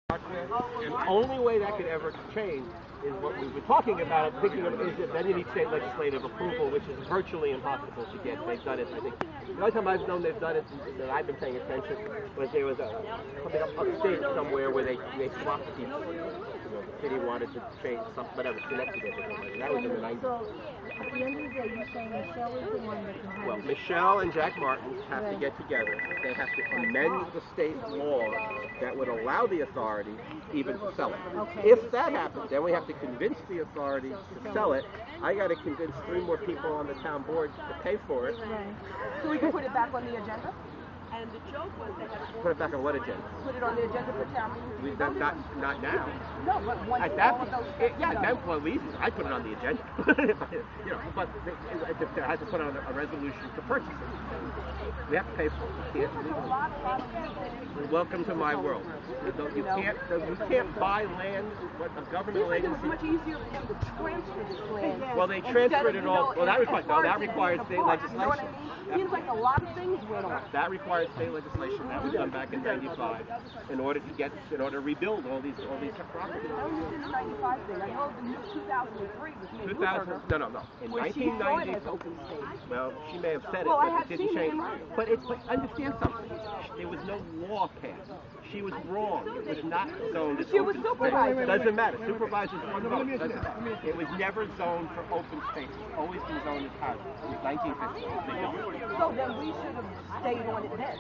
And the only way that could ever change is what we've been talking about, thinking of, is that then you need state legislative approval, which is virtually impossible to get. They've done it, I think. The only time I've known they've done it, that I've been paying attention, was there was something upstate somewhere where they swapped people. The city wanted to change some, whatever, Connecticut or something. That was in the 90s. So, at the end of the day, you're saying Michelle is the one that can have... Well, Michelle and Jack Martin have to get together. They have to amend the state law that would allow the authority even to sell it. Okay. If that happens, then we have to convince the authority to sell it. I got to convince 3 more people on the town board to pay for it. Right. So we can put it back on the agenda? And the joke was they had Put it back on what agenda? put it on the agenda for town meeting. Not now. No, but once At that all of point, those yeah, then for reasons, I put it on the agenda. But I had to put on a resolution to purchase it. We have to pay for it. Welcome to my world. You can't buy land. What a governmental It was agency. much easier for them to transfer this land. Well, they transferred it all. Well, that requires state You know what legislation. I mean? Seems like a lot of things went on. That requires state legislation. That was done back in '95 in order to rebuild all these properties. That was in the 95 thing. I know the new 2003 was made 2000. No. In where she saw it 1990. as open space. Well, she may have said it, Well, I but have it didn't seen it change. in writing. But understand something. There was no law passed. She was wrong. It was not zoned as She was open supervisor. space. Doesn't matter. Supervisor's one vote. Doesn't matter. It was never zoned for open space. It's always been zoned as housing. Since 1950. So then we should have stayed on it then.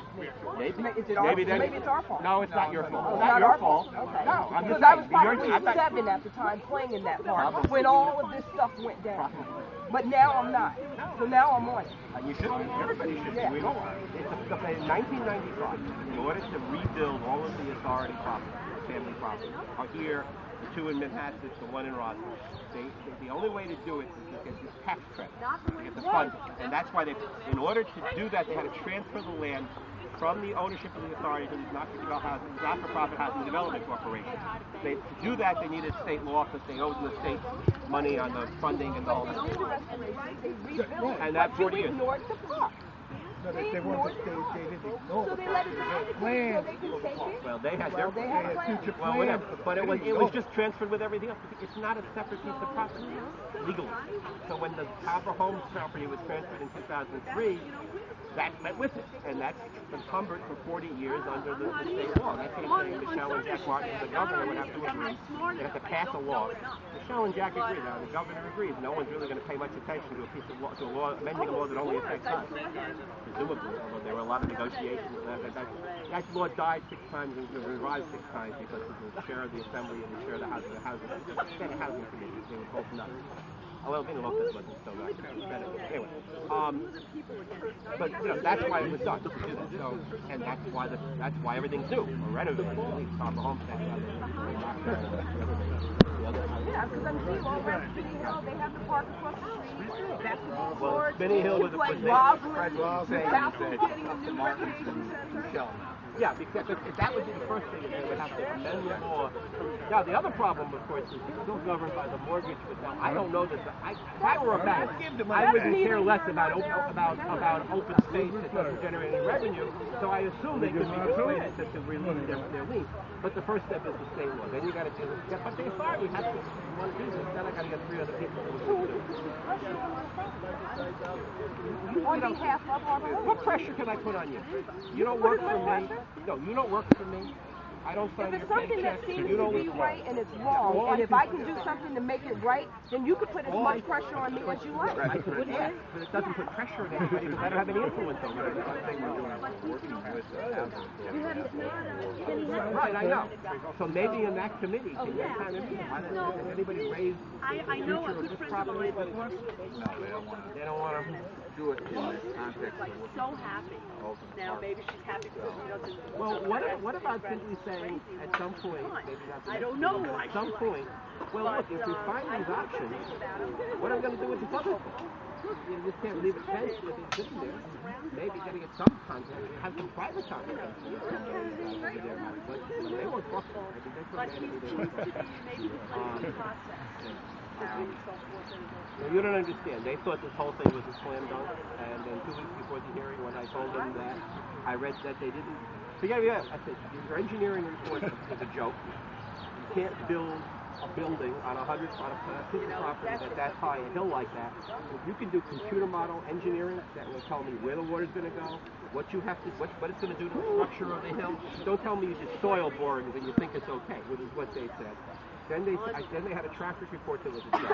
Maybe. Is it our, maybe it's our fault. No, it's not your fault. Oh, It's not your fault. Okay. No, I'm Because just I was saying, probably I'm not- 7 at the time playing in that part when all of this stuff went down. But now I'm not. So now I'm on it. You should be. Everybody should be. We don't. In 1995, in order to rebuild all of the authority properties, the family properties, are here, the 2 in Manhattan, the 1 in Roslyn. The only way to do it is to get this tax credit, to get the funds. And that's why in order to do that, they had to transfer the land from the ownership of the authority to the not-for-profit housing development corporation. To do that, they needed state law because they owed the state money on the funding and all that. And that's 40 years. Ignored the park. No, they wanted to stay in So they let it die so they can take it. Well, they had their future well, plans. whatever. But it was just transferred with everything else. It's not a separate piece of property legally. So when the Harbor Homes property was transferred in 2003, that went with it, and that's encumbered for 40 years under the state law. That's what I'm saying. Michelle and Jack Martin, the governor, would have to agree. They have to pass a law. Michelle and Jack agree. Now the governor agrees. No one's really going to pay much attention to a piece of law, to a law, amending a law that only affects us. Presumably, although there were a lot of negotiations. That law died 6 times and was revised 6 times because of the chair of the assembly and the chair of the housing committee. They were both nuts. Well, Vina Lopez wasn't so nice. Anyway, but that's why it was done. So, and that's why everything's new or renovated. At least Harbor Homestead. Yeah, because I'm seeing all around Spinning Hill, they have the park across the street, basketball court. Spinning Hill was like Roslyn. Southwood's getting a new recreation center. Yeah, because if that would be the first thing, they would have to amend the law. Now, the other problem, of course, is it's still governed by the mortgage. But now, I don't know that. If I were a bank, I wouldn't care less about open space that doesn't generate any revenue. So I assume they could be persuaded to release their lien. But the first step is the state law. Then you got to do it. Yeah, but they thought we have to want to do this. Then I got to get 3 other people to do it. On behalf of Harbor Homes. What pressure can I put on you? You don't work for me. No, you don't work for me. I don't sign If it's your something that paycheck. seems You to don't be right and it's wrong, and if I can do something to make it right, then you can put as much pressure on me as you like. Right. Yeah, but it doesn't put pressure on anybody because I don't have any influence over it. Right, I know. So maybe in that committee, can you kind of, has anybody raised the future of this property before? No, they don't want to. They don't want to Do it in the context Like of what so happy. Now maybe she's happy because she doesn't. Well, what about simply saying at some point, maybe not the I don't next know meeting, but why at some she point, well, look, if we find these options, what am I going to do with this other thing? You just can't leave it fenced if it's sitting there. Maybe got to get some content, have some private conversation over there about it. But they won't talk to it. I think that's what But he seems to be maybe playing the process. Well, you don't understand. They thought this whole thing was a slam dunk, and then 2 weeks before the hearing, when I told them that, I read that they didn't So yeah, I said, your engineering report is a joke. You can't build a building on a piece of property that's high, a hill like that. If you can do computer model engineering that will tell me where the water's going to go, what it's going to do to the structure of the hill. Don't tell me you did soil borings and you think it's okay, which is what they said. Then they had a traffic report that was a joke.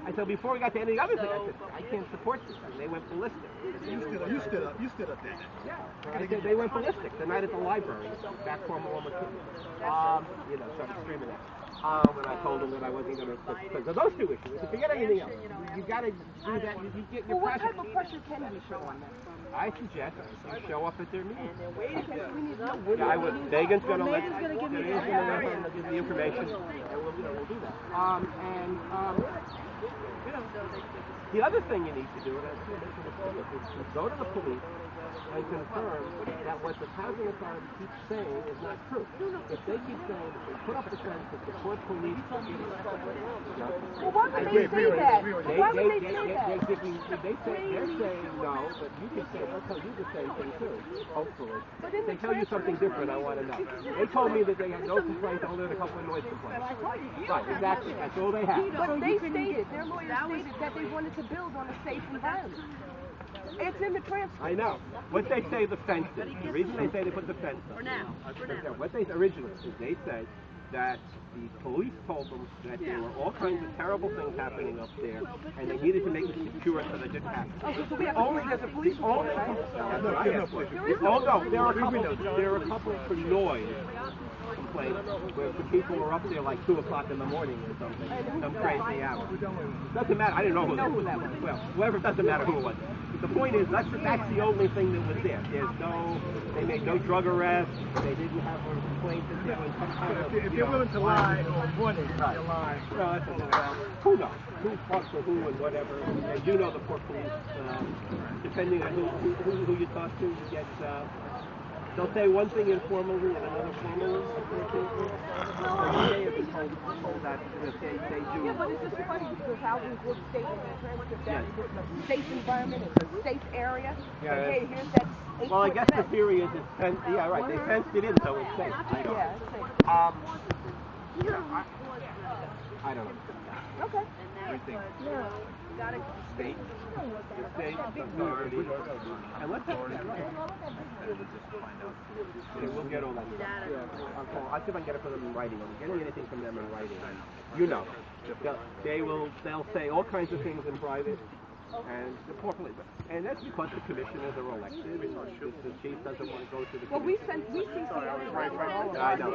I said before we got to any other thing, I said I can't support this. And they went ballistic. You stood up there. Yeah. I said they went ballistic the night at the library, back for Maloma King. Started screaming at me. When I told them that I wasn't going to, because of those two issues. Forget anything else. You got to do that. You get your what type of pressure can we show on them? I suggest you show up at their meeting. Okay, so we need to know Yeah, Megan's going to give me give the information, and we'll do that. The other thing you need to do, and I think this is the public, is to go to the police and confirm that what the housing authority keeps saying is not true. If they keep saying that they put up the fence to support police, Well, why would they say that? Why would they say that? They're saying no, but you can say, they'll tell you the same thing too, hopefully. If they tell you something different, I want to know. They told me that they had no complaints, only a couple of noise complaints. Right, exactly. That's all they have. But they stated, their lawyer stated that they wanted to build on a safe environment. It's in the transcript. I know. What they say the fence is, the reason they say they put the fence up, what they originally is they said that the police told them that there were all kinds of terrible things happening up there, and they needed to make it secure so they didn't happen. So we have there's a police report, right? There are a couple for noise complaints where the people were up there like 2 o'clock in the morning or something, some crazy hour. Doesn't matter. I didn't know who that was. Well, whoever, doesn't matter who it was. But the point is, that's the only thing that was there. They made no drug arrests. They didn't have a complaint that there was some kind of. If you're willing to lie on one end, you'll lie. No, that's who knows? Who fucks with who and whatever. As you know, the poor police, depending on who you talk to, you get. They'll say one thing informally and another formally. They do. Yeah, but it's just funny because housing court stated in the transcript that it's a safe environment, it's a safe area. Yeah, and hey, here's that 8-foot well, I guess the fence. theory is it's fenced. Yeah, right. They fenced it in, so it's safe. I don't. Yeah, it's safe. I don't know. Okay. State, authority, and let's have that right. Yeah, we'll get all that stuff. I'll see if I can get it from them in writing. I'm getting anything from them in writing. You know, they'll say all kinds of things in private, and the poor police. And that's because the commissioners are elected. The chief doesn't want to go to the. Well, we see some other I know.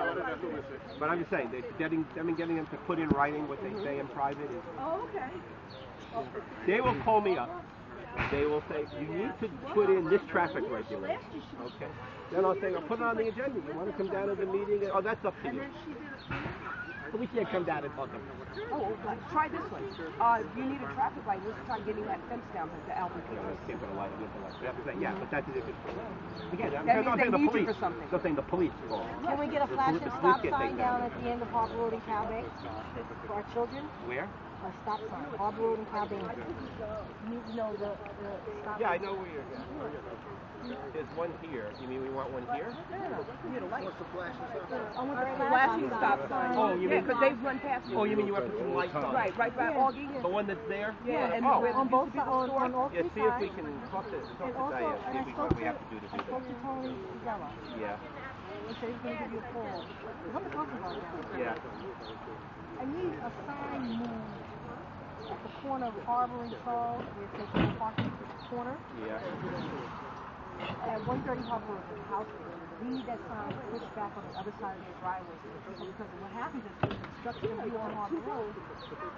But I'm just saying, getting them to put in writing what they say in private is. Oh, okay. They will call me up. They will say, you need to put in this traffic regulation. Okay. Then I'll say, I'll put it on the agenda. You want to come down to the meeting? Oh, that's up to you. We can't come down and talk about it. Oh, try this one. You need a traffic light. Let's try getting that fence down to Alvin P. Can't put a light on it. Yeah, but that's a different story. Again, that means they need you for something. They're saying the police call. Can we get a flashing stop sign down at the end of Harbor Road and Cowbay for our children? Where? A stop sign, Harbor Road and Cowbay. You know the stop. Yeah, I know where you're at. There's one here. You mean we want one here? No. You need a light. What's the flashing stop sign? I want the Flashing stop sign. Oh, you mean because they've run past you. Oh, you mean you want to put some lights on? Right by Augie. The one that's there? Yeah, and on both sides, on all Yeah, three see if sides. we can talk to And also, Diane, and I see spoke what we have to do to do to that. Tony Zella. Yeah. He said he's going to give you a call. Because I'm talking about that. Yeah. I need a sign moved at the corner of Harbor and Charles, where it says no parking corner. Yeah. At 130 Harbor Road, there's a house there. We need that sign pushed back on the other side of their driveway. Because what happens is there's construction of you on Harbor Road,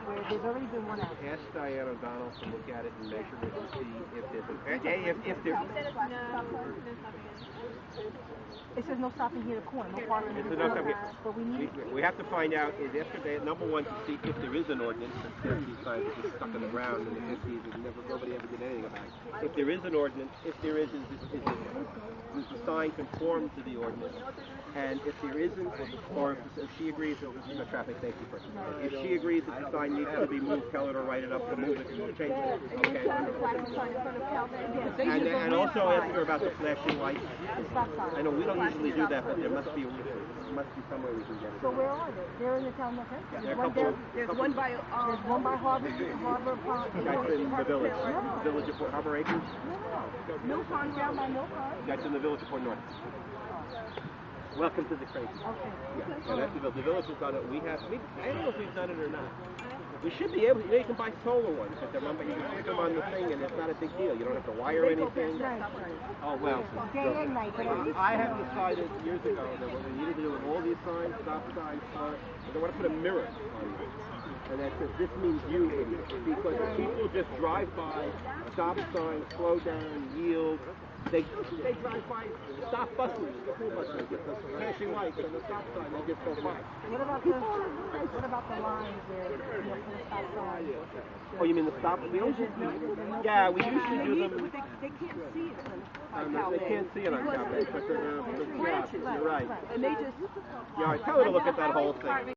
where there's already been one out. Ask Diane O'Donnell to look at it and measure it and see if there's if there. It says no stopping here at the corner, no parking. It's no stopping here. But we need. We have to find out is yesterday, number one, to see if there is an ordinance that says these signs are just stuck in the ground in the 50s and nobody ever did anything about it. If there is an ordinance, if there is does the sign conform to the ordinance? And if there isn't, or if she agrees that this is a traffic safety person. If she agrees that the sign needs to be moved, tell her to write it up to move it and we'll change it. Okay? And also ask her about the flashing lights. I know we don't usually do that, but there must be somewhere we can get it. So where are they? They're in the town center. There's one by Harbor Pond. That's in the village. Village of Port Harbor Acres. No pond down by no pond. That's in the village of Port North. Welcome to the crazy. Okay. Yeah, that's the village has done it. I don't know if we've done it or not. We should be able to. You can buy solar ones, but you can stick them on the thing, and it's not a big deal. You don't have to wire anything. Oh well. Day and night, but at least I have decided years ago that what we needed to do with all these signs, stop signs, I want to put a mirror on them. And that says, this means you, because people just drive by, stop signs, slow down, yield. They drive by, stop buses, the school buses, with the flashing lights and the stop sign, they just go by. What about the lines where for the stop sign? Oh, you mean the stop fields? Yeah, we usually do them. They can't see it on They can't see it on Calvary, but you're right. and they just Yeah, I tell her to look at that whole thing.